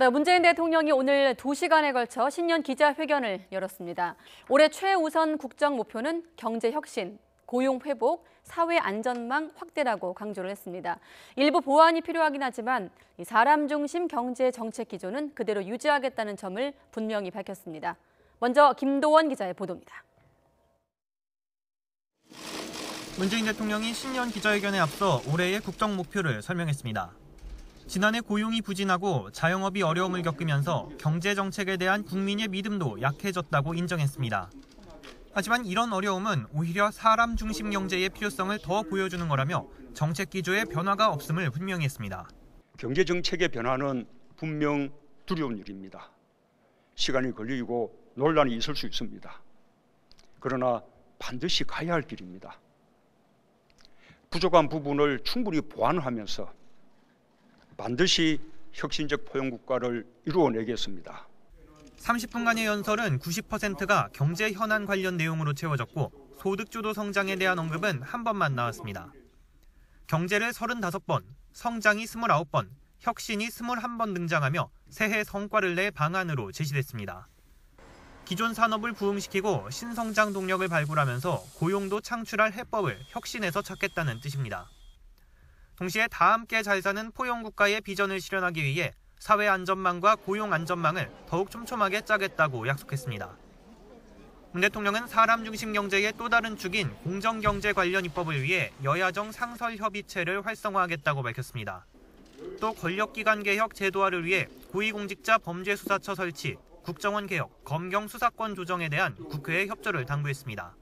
네, 문재인 대통령이 오늘 2시간에 걸쳐 신년 기자회견을 열었습니다. 올해 최우선 국정 목표는 경제 혁신, 고용 회복, 사회 안전망 확대라고 강조를 했습니다. 일부 보완이 필요하긴 하지만 사람 중심 경제 정책 기조는 그대로 유지하겠다는 점을 분명히 밝혔습니다. 먼저 김도원 기자의 보도입니다. 문재인 대통령이 신년 기자회견에 앞서 올해의 국정 목표를 설명했습니다. 지난해 고용이 부진하고 자영업이 어려움을 겪으면서 경제 정책에 대한 국민의 믿음도 약해졌다고 인정했습니다. 하지만 이런 어려움은 오히려 사람 중심 경제의 필요성을 더 보여주는 거라며 정책 기조에 변화가 없음을 분명히 했습니다. 경제 정책의 변화는 분명 두려운 일입니다. 시간이 걸리고 논란이 있을 수 있습니다. 그러나 반드시 가야 할 길입니다. 부족한 부분을 충분히 보완하면서 반드시 혁신적 포용국가를 이루어내겠습니다. 30분간의 연설은 90%가 경제 현안 관련 내용으로 채워졌고 소득주도 성장에 대한 언급은 한 번만 나왔습니다. 경제를 35번, 성장이 29번, 혁신이 21번 등장하며 새해 성과를 내 방안으로 제시됐습니다. 기존 산업을 부흥시키고 신성장 동력을 발굴하면서 고용도 창출할 해법을 혁신에서 찾겠다는 뜻입니다. 동시에 다 함께 잘 사는 포용국가의 비전을 실현하기 위해 사회 안전망과 고용 안전망을 더욱 촘촘하게 짜겠다고 약속했습니다. 문 대통령은 사람 중심 경제의 또 다른 축인 공정경제 관련 입법을 위해 여야정 상설협의체를 활성화하겠다고 밝혔습니다. 또 권력기관 개혁 제도화를 위해 고위공직자 범죄수사처 설치, 국정원 개혁, 검경 수사권 조정에 대한 국회의 협조를 당부했습니다.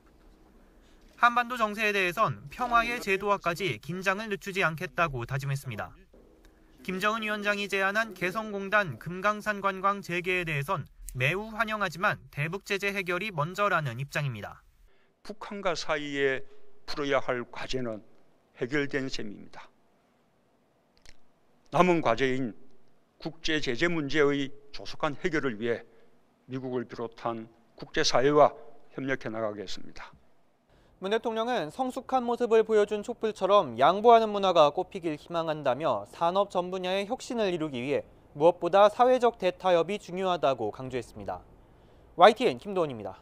한반도 정세에 대해선 평화의 제도화까지 긴장을 늦추지 않겠다고 다짐했습니다. 김정은 위원장이 제안한 개성공단 금강산 관광 재개에 대해선 매우 환영하지만 대북 제재 해결이 먼저라는 입장입니다. 북한과 사이에 풀어야 할 과제는 해결된 셈입니다. 남은 과제인 국제 제재 문제의 조속한 해결을 위해 미국을 비롯한 국제사회와 협력해 나가겠습니다. 문 대통령은 성숙한 모습을 보여준 촛불처럼 양보하는 문화가 꽃피길 희망한다며 산업 전 분야의 혁신을 이루기 위해 무엇보다 사회적 대타협이 중요하다고 강조했습니다. YTN 김도원입니다.